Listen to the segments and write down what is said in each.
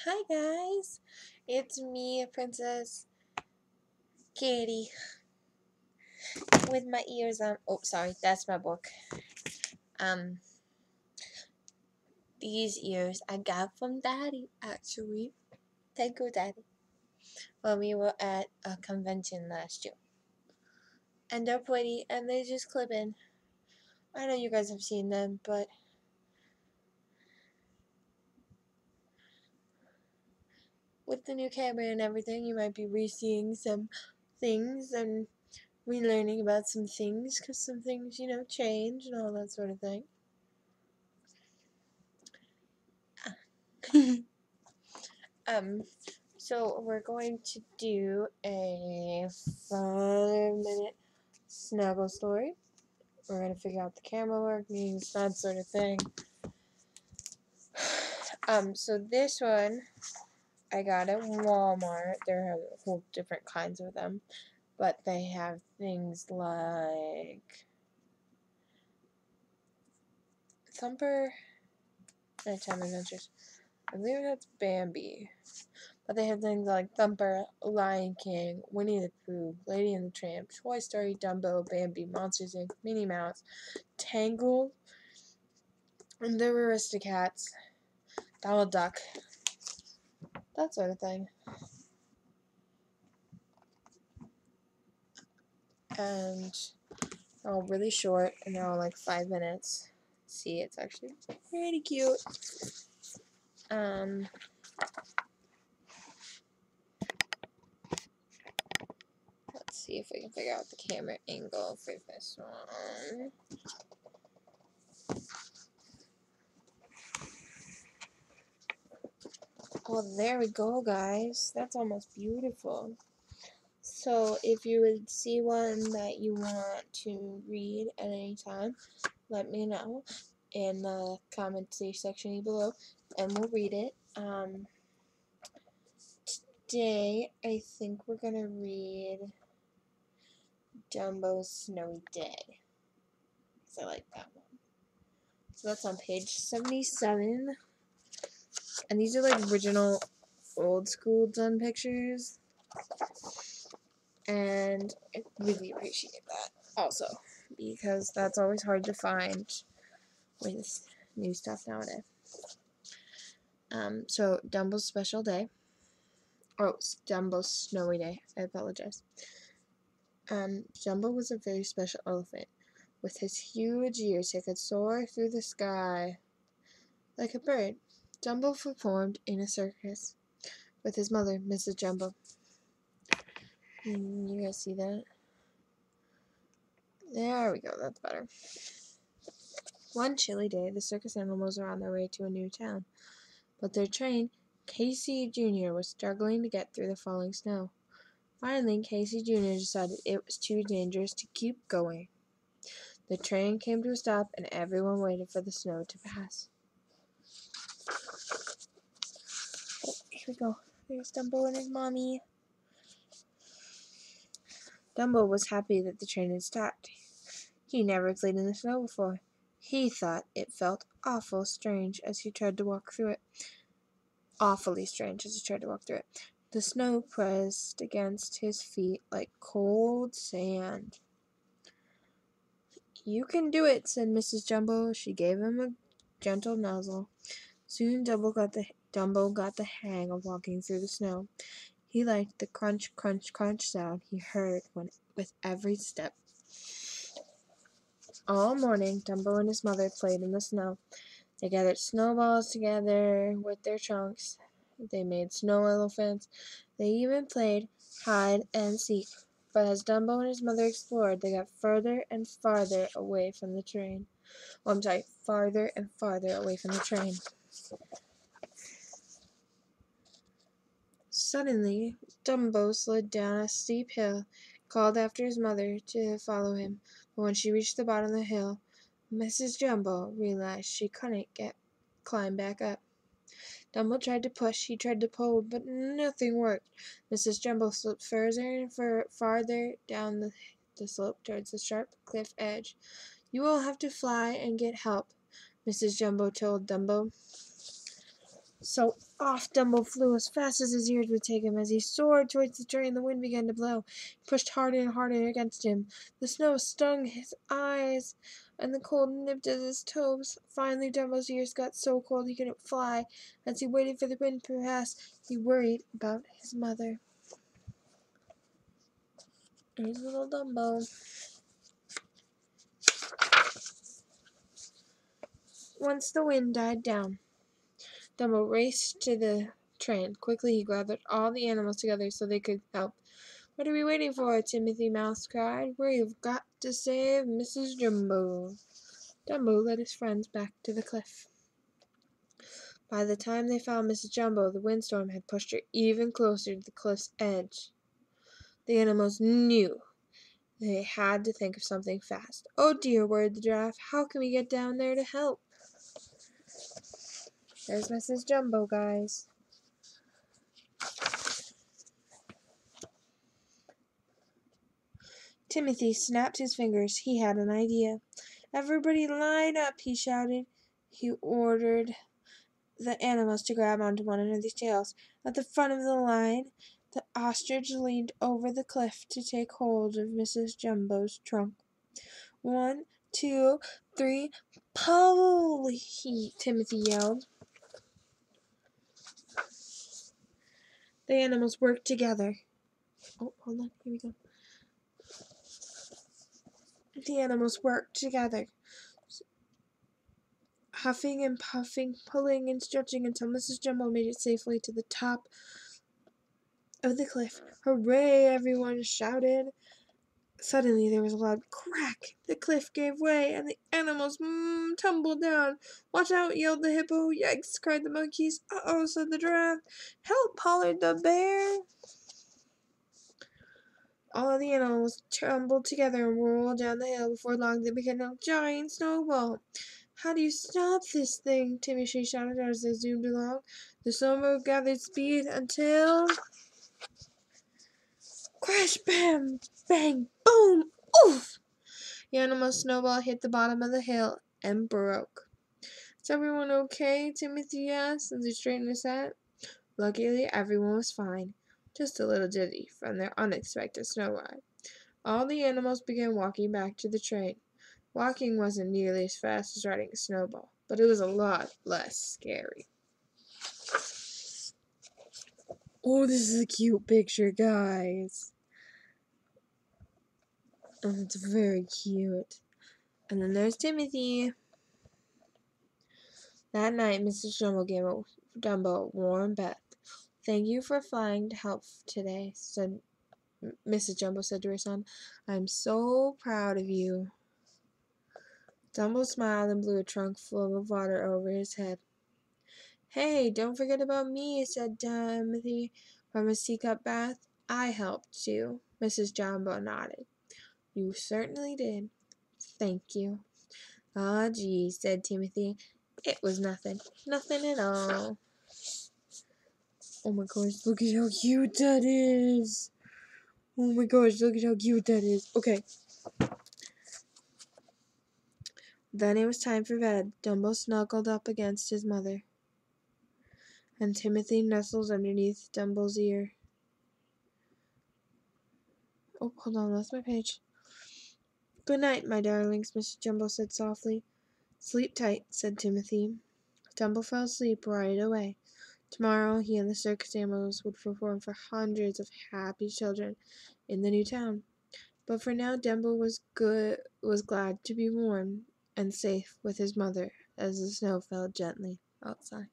Hi guys, it's me, Princess Katie, with my ears on. Oh, sorry, that's my book. Um, these ears I got from Daddy, actually. Thank you, Daddy. When we were at a convention last year. And they're pretty, and they just clip in. I know you guys have seen them, but with the new camera and everything, you might be re-seeing some things and relearning about some things, because some things, change and all that sort of thing. So we're going to do a 5-minute snuggle story. We're going to figure out the camera workings, that sort of thing. So this one I got at Walmart. There are whole different kinds of them, but they have things like Thumper, Nighttime Adventures. I believe that's Bambi. But they have things like Thumper, Lion King, Winnie the Pooh, Lady and the Tramp, Toy Story, Dumbo, Bambi, Monsters Inc., Minnie Mouse, Tangled, and the Aristocats, Donald Duck, that sort of thing. And they're all really short, and they're all like 5 minutes. See, it's actually pretty cute. Let's see if we can figure out the camera angle for this one. Well, there we go, guys. That's almost beautiful. So, if you would see one that you want to read at any time, let me know in the comment section below, and we'll read it. Today, I think we're gonna read Dumbo's Snowy Day, because I like that one. So that's on page 77, and these are like original old school done pictures, and I really appreciate that also, because that's always hard to find with new stuff nowadays. So Dumbo's Special Day. Oh, Dumbo's Snowy Day. I apologize. Dumbo was a very special elephant. With his huge ears, he could soar through the sky like a bird. Dumbo performed in a circus with his mother, Mrs. Jumbo. You guys see that? There we go. That's better. One chilly day, the circus animals were on their way to a new town, but their train, Casey Jr., was struggling to get through the falling snow. Finally, Casey Jr. decided it was too dangerous to keep going. The train came to a stop, and everyone waited for the snow to pass. Oh, here we go. There's Dumbo and his mommy. Dumbo was happy that the train had stopped. He never played in the snow before. He thought it felt awfully strange as he tried to walk through it. The snow pressed against his feet like cold sand. "You can do it," said Mrs. Jumbo. She gave him a gentle nuzzle. Soon Dumbo got the hang of walking through the snow. He liked the crunch, crunch, crunch sound he heard with every step. All morning, Dumbo and his mother played in the snow. They gathered snowballs together with their trunks. They made snow elephants. They even played hide and seek. But as Dumbo and his mother explored, they got farther and farther away from the train. Farther and farther away from the train. Suddenly, Dumbo slid down a steep hill, called after his mother to follow him. But when she reached the bottom of the hill, Mrs. Jumbo realized she couldn't climb back up. Dumbo tried to push, he tried to pull, but nothing worked. Mrs. Jumbo slipped further and farther down the slope towards the sharp cliff edge. "You will have to fly and get help," Mrs. Jumbo told Dumbo. So off Dumbo flew as fast as his ears would take him. As he soared towards the train, the wind began to blow. He pushed harder and harder against him. The snow stung his eyes, and the cold nipped at his toes. Finally, Dumbo's ears got so cold he couldn't fly. As he waited for the wind to pass, he worried about his mother. Here's little Dumbo. Once the wind died down, Dumbo raced to the train. Quickly he gathered all the animals together so they could help. "What are we waiting for?" Timothy Mouse cried. "We've got to save Mrs. Jumbo." Dumbo led his friends back to the cliff. By the time they found Mrs. Jumbo, the windstorm had pushed her even closer to the cliff's edge. The animals knew they had to think of something fast. "Oh dear," worried the giraffe. "How can we get down there to help?" There's Mrs. Jumbo, guys. Timothy snapped his fingers. He had an idea. "Everybody line up," he shouted. He ordered the animals to grab onto one another's tails. At the front of the line, the ostrich leaned over the cliff to take hold of Mrs. Jumbo's trunk. "1, 2, 3, pull!" Timothy yelled. The animals worked together. Oh, hold on. Here we go. The animals worked together, huffing and puffing, pulling and stretching until Mrs. Jumbo made it safely to the top of the cliff. "Hooray!" everyone shouted. Suddenly there was a loud crack. The cliff gave way, and the animals tumbled down. "Watch out!" yelled the hippo. "Yikes!" cried the monkeys. "Uh-oh!" said the giraffe. "Help!" hollered the bear. All of the animals tumbled together and rolled down the hill. Before long, they became a giant snowball. "How do you stop this thing?" Timothy shouted as they zoomed along. The snowball gathered speed until... Crash, bam, bang, boom, oof! The animal snowball hit the bottom of the hill and broke. "Is everyone okay?" Timothy asked as he straightened his hat. Luckily, everyone was fine, just a little dizzy from their unexpected snow ride. All the animals began walking back to the train. Walking wasn't nearly as fast as riding a snowball, but it was a lot less scary. Oh, this is a cute picture, guys. Oh, it's very cute. And then there's Timothy. That night, Mrs. Jumbo gave Dumbo a warm bath. "Thank you for flying to help today," said Mrs. Jumbo said to her son. "I'm so proud of you." Dumbo smiled and blew a trunk full of water over his head. "Hey, don't forget about me," said Timothy from his teacup bath. "I helped too." Mrs. Jumbo nodded. "You certainly did. Thank you." "Ah, gee," said Timothy. "It was nothing. Nothing at all." Oh my gosh, look at how cute that is. Oh my gosh, look at how cute that is. Okay. Then it was time for bed. Dumbo snuggled up against his mother, and Timothy nestled underneath Dumbo's ear. Oh, hold on, that's my page. "Good night, my darlings," Mrs. Jumbo said softly. "Sleep tight," said Timothy. Dumbo fell asleep right away. Tomorrow he and the circus animals would perform for hundreds of happy children in the new town. But for now, Dumbo was glad to be warm and safe with his mother as the snow fell gently outside.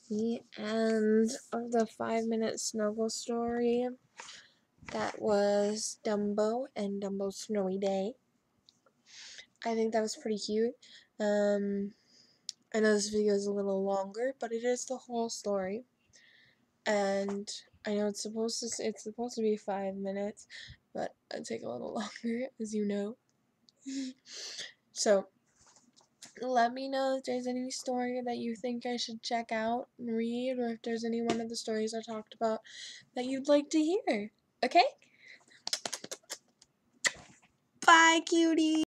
The end of the 5-minute snuggle story. That was Dumbo and Dumbo's Snowy Day. I think that was pretty cute. I know this video is a little longer, but it is the whole story. And I know it's supposed to be 5 minutes, but it'll take a little longer, as you know. So let me know if there's any story that you think I should check out and read, or if there's any one of the stories I talked about that you'd like to hear. Okay? Bye, cutie!